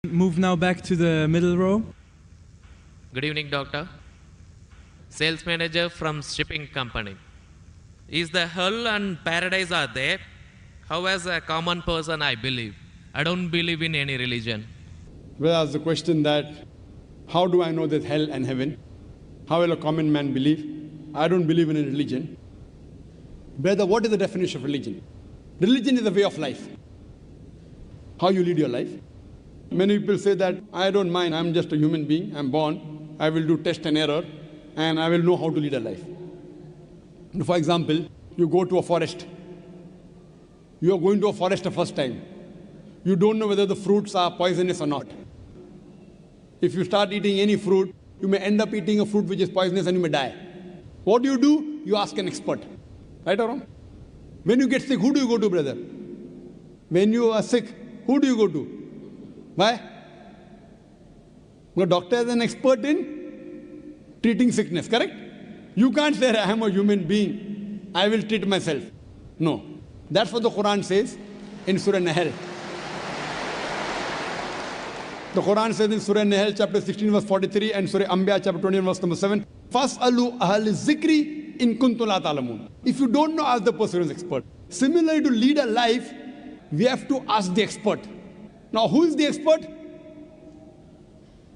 Move now back to the middle row. Good evening, doctor. Sales manager from shipping company. Is the hell and paradise are there? How as a common person I believe. I don't believe in any religion. Well, ask the question that, how do I know there's hell and heaven? How will a common man believe? I don't believe in a religion. Brother, what is the definition of religion? Religion is a way of life. How you lead your life. Many people say that, I don't mind, I'm just a human being, I'm born, I will do test and error, and I will know how to lead a life. For example, you go to a forest. You are going to a forest the first time. You don't know whether the fruits are poisonous or not. If you start eating any fruit, you may end up eating a fruit which is poisonous and you may die. What do? You ask an expert. Right or wrong? When you get sick, who do you go to, brother? When you are sick, who do you go to? Why? The doctor is an expert in treating sickness, correct? You can't say, I am a human being, I will treat myself. No. That's what the Quran says in Surah Nahl. The Quran says in Surah Nahl, chapter 16, verse 43, and Surah Anbiya, chapter 20, verse number 7, فَاسْأَلُوا أَهْلِ الذِّكْرِ إِن كُنتُمْ لَا تَعْلَمُونَ. If you don't know, ask the person who is expert. Similarly, to lead a life, we have to ask the expert. Now, who is the expert?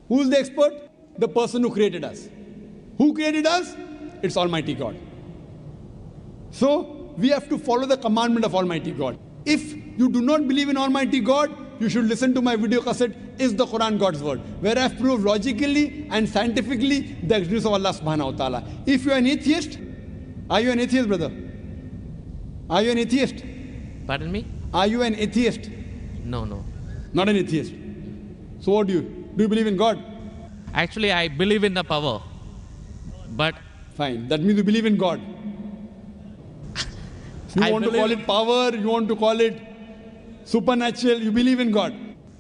Who is the expert? The person who created us. Who created us? It's Almighty God. So, we have to follow the commandment of Almighty God. If you do not believe in Almighty God, you should listen to my video cassette, Is the Quran God's Word? Where I have proved logically and scientifically the existence of Allah subhanahu wa ta'ala. If you are an atheist, are you an atheist, brother? Are you an atheist? Pardon me? Are you an atheist? No. Not an atheist. So what do? Do you believe in God? Actually, I believe in the power. But Fine. That means you believe in God. You want to call it power, you want to call it supernatural, you believe in God.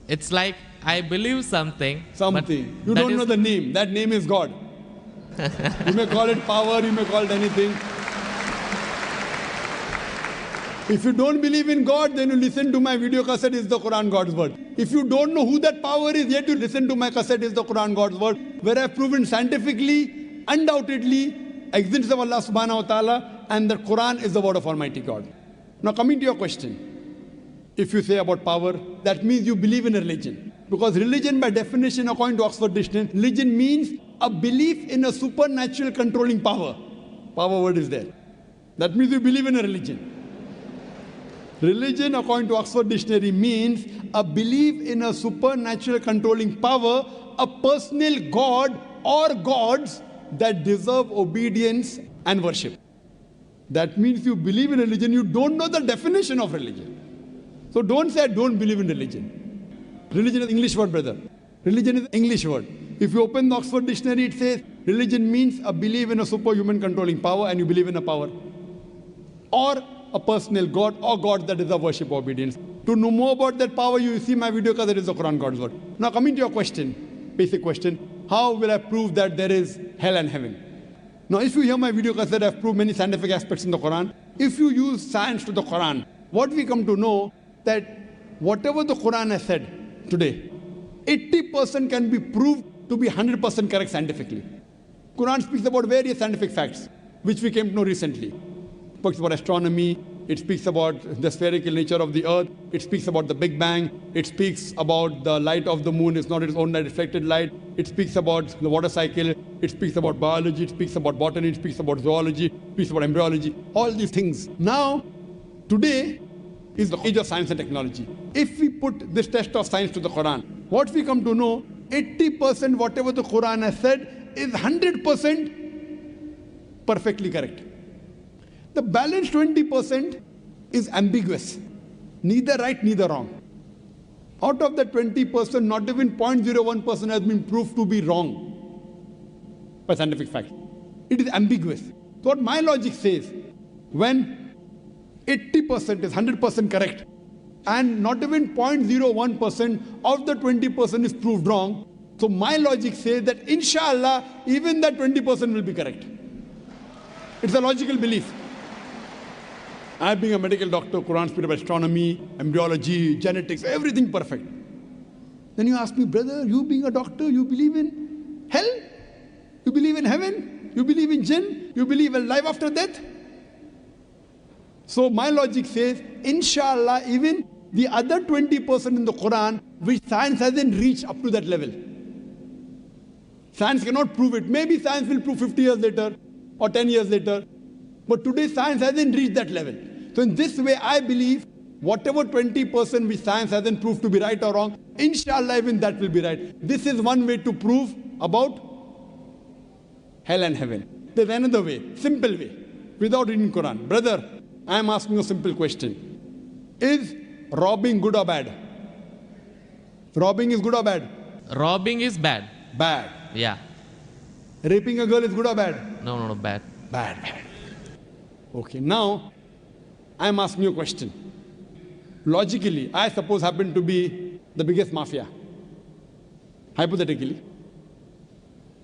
it's like I believe something. Something. but You that don't is- know the name. That name is God. You may call it power, you may call it anything. If you don't believe in God, then you listen to my video cassette, Is the Quran God's Word? If you don't know who that power is, yet you listen to my cassette, Is the Quran God's Word? Where I have proven scientifically, undoubtedly, existence of Allah subhanahu wa ta'ala, and the Quran is the word of Almighty God. Now coming to your question, if you say about power, that means you believe in a religion. Because religion by definition, according to Oxford Dictionary, religion means a belief in a supernatural controlling power. Power word is there. That means you believe in a religion. Religion, according to Oxford Dictionary, means a belief in a supernatural controlling power, a personal God or gods that deserve obedience and worship. That means you believe in religion, you don't know the definition of religion. So don't say, I don't believe in religion. Religion is English word, brother. Religion is English word. If you open the Oxford Dictionary, it says religion means a belief in a superhuman controlling power, and you believe in a power. Or a personal God or God that deserve worship or obedience. To know more about that power, you see my video because it is the Quran God's Word. Now coming to your question, basic question, how will I prove that there is hell and heaven? Now if you hear my video cassette, I have proved many scientific aspects in the Quran. If you use science to the Quran, what we come to know that whatever the Quran has said today, 80% can be proved to be 100% correct scientifically. Quran speaks about various scientific facts, which we came to know recently. It speaks about astronomy, it speaks about the spherical nature of the earth, it speaks about the Big Bang, it speaks about the light of the moon is not its own reflected light, it speaks about the water cycle, it speaks about biology, it speaks about botany, it speaks about zoology, it speaks about embryology, all these things. Now, today is the age of science and technology. If we put this test of science to the Quran, what we come to know, 80% whatever the Quran has said is 100% perfectly correct. The balance 20% is ambiguous. Neither right, neither wrong. Out of the 20%, not even 0.01% has been proved to be wrong by scientific fact. It is ambiguous. So what my logic says, when 80% is 100% correct, and not even 0.01% of the 20% is proved wrong, so my logic says that inshallah, even that 20% will be correct. It's a logical belief. I being a medical doctor, Quran speaks about astronomy, embryology, genetics, everything perfect. Then you ask me, brother, you being a doctor, you believe in hell? You believe in heaven? You believe in jinn? You believe in life after death? So my logic says, inshallah, even the other 20% in the Quran, which science hasn't reached up to that level. Science cannot prove it. Maybe science will prove 50 years later or 10 years later. But today science hasn't reached that level. So in this way, I believe whatever 20% which science hasn't proved to be right or wrong, inshallah, even that will be right. This is one way to prove about hell and heaven. There's another way, simple way, without reading Quran. Brother, I am asking a simple question. Is robbing good or bad? Robbing is good or bad? Robbing is bad. Bad. Yeah. Raping a girl is good or bad? No, bad. Bad. Okay, now I am asking you a question. Logically, I suppose happen to be the biggest mafia. Hypothetically.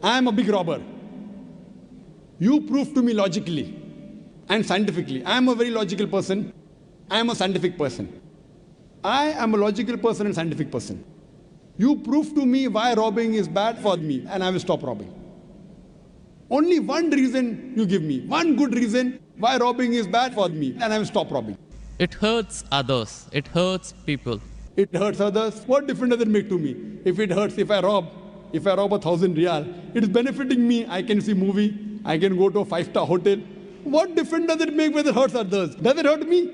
I am a big robber. You prove to me logically and scientifically. I am a very logical person. I am a scientific person. I am a logical person and scientific person. You prove to me why robbing is bad for me and I will stop robbing. Only one reason you give me, one good reason why robbing is bad for me and I will stop robbing. It hurts others. It hurts people. It hurts others. What difference does it make to me? If it hurts, if I rob 1,000 riyal, it is benefiting me. I can see movie. I can go to a 5-star hotel. What difference does it make whether it hurts others? Does it hurt me?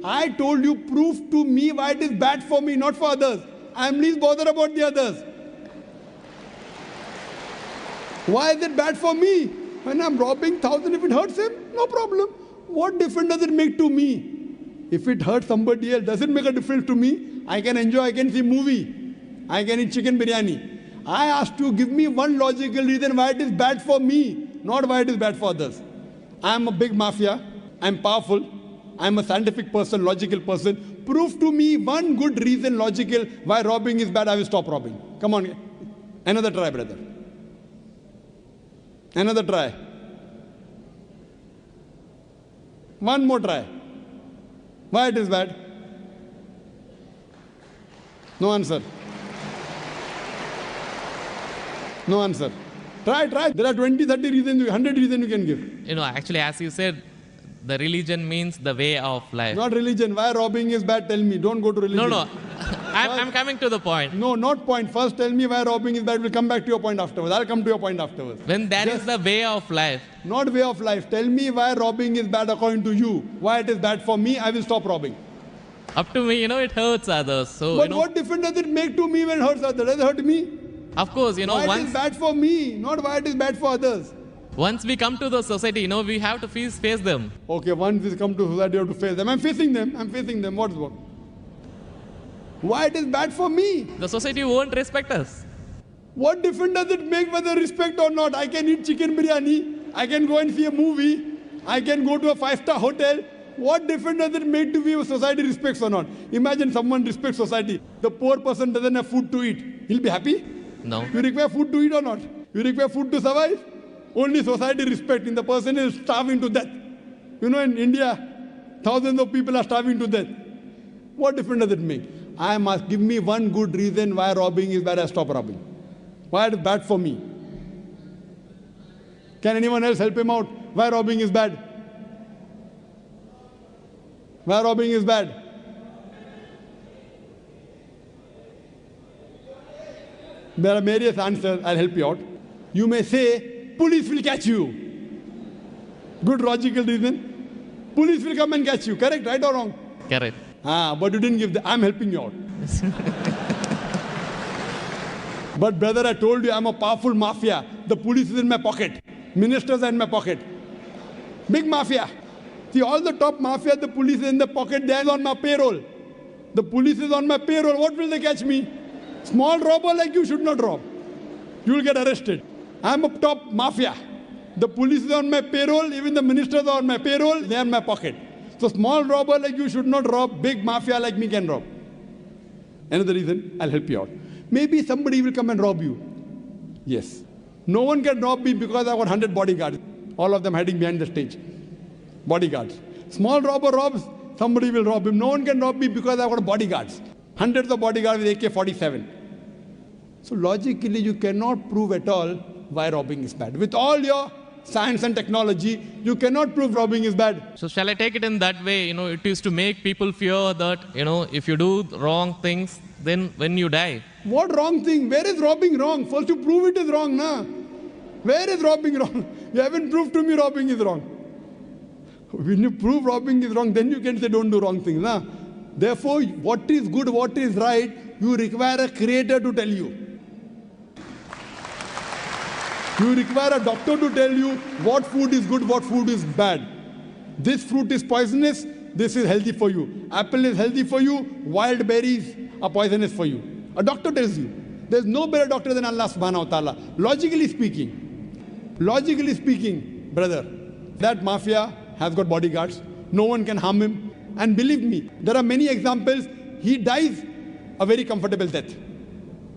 I told you, prove to me why it is bad for me, not for others. I am least bothered about the others. Why is it bad for me? When I'm robbing 1,000, if it hurts him, no problem. What difference does it make to me? If it hurts somebody else, does it make a difference to me? I can enjoy, I can see movie. I can eat chicken biryani. I asked you, give me one logical reason why it is bad for me, not why it is bad for others. I am a big mafia. I am powerful. I am a scientific person, logical person. Prove to me one good reason, logical, why robbing is bad. I will stop robbing. Come on. Another try, brother. Another try. One more try. Why it is bad? No answer. No answer. Try. There are 20, 30 reasons, 100 reasons you can give. Actually, as you said, the religion means the way of life. Not religion. Why robbing is bad? Tell me. Don't go to religion. No. I'm coming to the point. No, not point. First tell me why robbing is bad. We'll come back to your point afterwards. I'll come to your point afterwards. When that is the way of life. Not way of life. Tell me why robbing is bad according to you. Why it is bad for me, I will stop robbing. Up to me, it hurts others. So, but what difference does it make to me when it hurts others? Does it hurt me? Of course, why it is bad for me, not why it is bad for others. Once we come to the society, we have to face them. Okay, once we come to society, you have to face them. I'm facing them. What's what? Why it is bad for me? The society won't respect us. What difference does it make whether respect or not? I can eat chicken biryani. I can go and see a movie. I can go to a 5-star hotel. What difference does it make to me if society respects or not? Imagine someone respects society. The poor person doesn't have food to eat. He'll be happy? No. You require food to eat or not? You require food to survive? Only society respecting. The person is starving to death. In India, thousands of people are starving to death. What difference does it make? I must give me one good reason why robbing is bad. I stop robbing. Why it is bad for me? Can anyone else help him out? Why robbing is bad? Why robbing is bad? There are various answers. I'll help you out. You may say, police will catch you. Good logical reason. Police will come and catch you. Correct, right or wrong? Correct. But you didn't give the, I'm helping you out. But brother, I told you I'm a powerful mafia. The police is in my pocket. Ministers are in my pocket. Big mafia. See, all the top mafia, the police is in the pocket. They are on my payroll. The police is on my payroll. What will they catch me? Small robber like you should not rob. You will get arrested. I'm a top mafia. The police is on my payroll. Even the ministers are on my payroll. They are in my pocket. So small robber like you should not rob. Big mafia like me can rob. Another reason, I'll help you out. Maybe somebody will come and rob you. Yes. No one can rob me because I've got 100 bodyguards. All of them hiding behind the stage. Bodyguards. Small robber robs, somebody will rob him. No one can rob me because I've got bodyguards. Hundreds of bodyguards with AK-47. So logically, you cannot prove at all why robbing is bad. With all your science and technology, you cannot prove robbing is bad. So shall I take it in that way? It is to make people fear that, if you do wrong things, then when you die. What wrong thing? Where is robbing wrong? First you prove it is wrong, na? Where is robbing wrong? You haven't proved to me robbing is wrong. When you prove robbing is wrong, then you can say don't do wrong things, na? Therefore, what is good, what is right, you require a creator to tell you. You require a doctor to tell you what food is good, what food is bad. This fruit is poisonous, this is healthy for you. Apple is healthy for you, wild berries are poisonous for you. A doctor tells you. There's no better doctor than Allah subhanahu wa ta'ala. Logically speaking, brother, that mafia has got bodyguards. No one can harm him. And believe me, there are many examples. He dies a very comfortable death.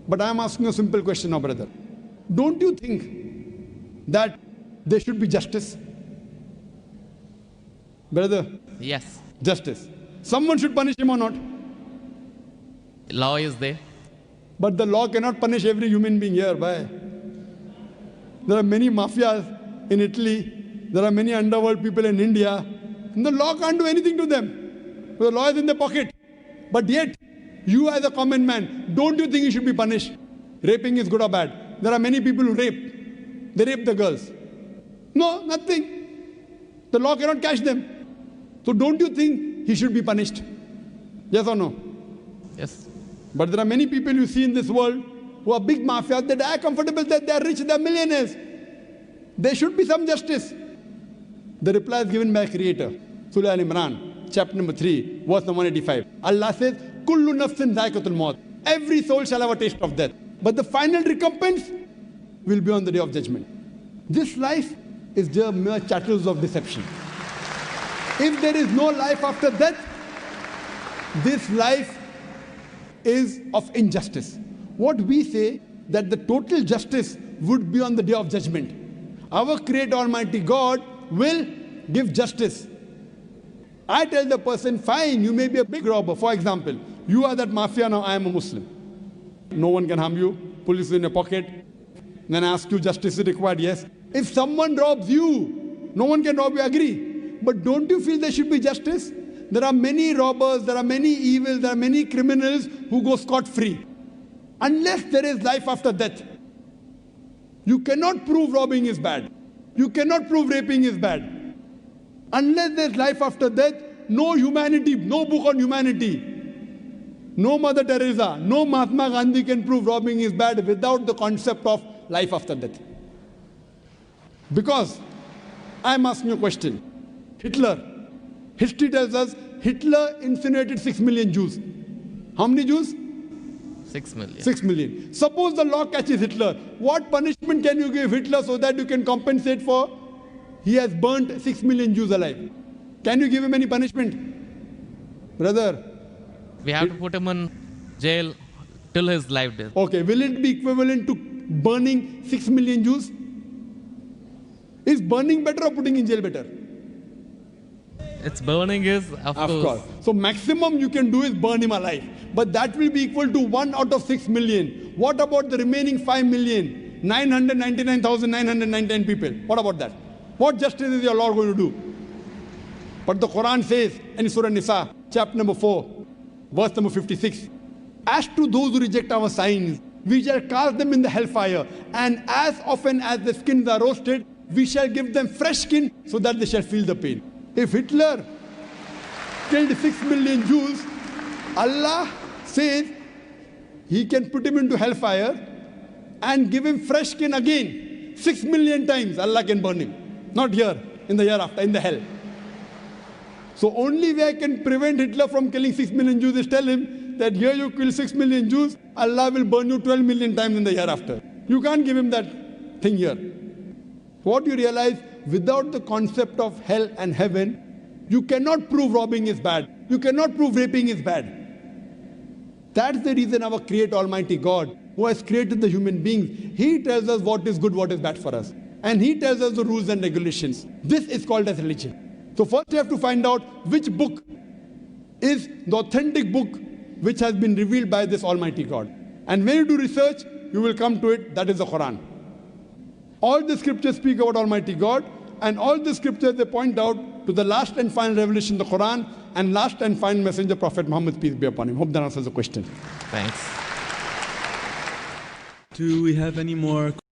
But I am asking a simple question now, brother. Don't you think that there should be justice? Brother? Yes. Justice. Someone should punish him or not? Law is there. But the law cannot punish every human being here. Why? There are many mafias in Italy. There are many underworld people in India. And the law can't do anything to them. The law is in their pocket. But yet, you as a common man, don't you think you should be punished? Raping is good or bad? There are many people who rape. They rape the girls. No, nothing. The law cannot catch them. So don't you think he should be punished? Yes or no? Yes. But there are many people you see in this world who are big mafias. They die comfortable, that they are rich, they are millionaires. There should be some justice. The reply is given by Creator. Surah Al-Imran, chapter number 3, verse number 185. Allah says, Kullu nafsin zaikatul maut. Every soul shall have a taste of death. But the final recompense will be on the day of judgment. This life is just mere chattels of deception. If there is no life after death, this life is of injustice. What we say, that the total justice would be on the day of judgment. Our Creator Almighty God will give justice. I tell the person, fine, you may be a big robber. For example, you are that mafia, now I am a Muslim. No one can harm you. Police is in your pocket. Then I ask you, justice is required. Yes. If someone robs you, no one can rob you, agree. But don't you feel there should be justice? There are many robbers, there are many evils, there are many criminals who go scot-free. Unless there is life after death, you cannot prove robbing is bad. You cannot prove raping is bad. Unless there is life after death, no humanity, no book on humanity, no Mother Teresa, no Mahatma Gandhi can prove robbing is bad without the concept of life after death. Because I am asking you a question. Hitler. History tells us Hitler incinerated 6 million Jews. How many Jews? 6 million. 6 million. Suppose the law catches Hitler. What punishment can you give Hitler so that you can compensate for he has burnt 6 million Jews alive? Can you give him any punishment? Brother. We have to put him in jail till his life death. Okay, will it be equivalent to burning 6 million Jews? Is burning better or putting in jail better? It's burning is, of course. So maximum you can do is burn him alive. But that will be equal to 1 out of 6 million. What about the remaining 5,999,999 people? What about that? What justice is your Lord going to do? But the Quran says in Surah Nisa, chapter number 4, verse number 56, as to those who reject our signs, we shall cast them in the hellfire. And as often as the skins are roasted, we shall give them fresh skin so that they shall feel the pain. If Hitler killed 6 million Jews, Allah says he can put him into hellfire and give him fresh skin again. 6 million times Allah can burn him. Not here, in the hereafter, in the hell. So only way I can prevent Hitler from killing 6 million Jews is tell him that here you kill 6 million Jews, Allah will burn you 12 million times in the hereafter. You can't give him that thing here. What you realize, without the concept of hell and heaven, you cannot prove robbing is bad. You cannot prove raping is bad. That's the reason our Creator Almighty God, who has created the human beings, He tells us what is good, what is bad for us. And He tells us the rules and regulations. This is called as religion. So first you have to find out which book is the authentic book which has been revealed by this Almighty God. And when you do research, you will come to it, that is the Quran. All the scriptures speak about Almighty God, and all the scriptures they point out to the last and final revelation, the Quran, and last and final messenger, Prophet Muhammad, peace be upon him. Hope that answers the question. Thanks. Do we have any more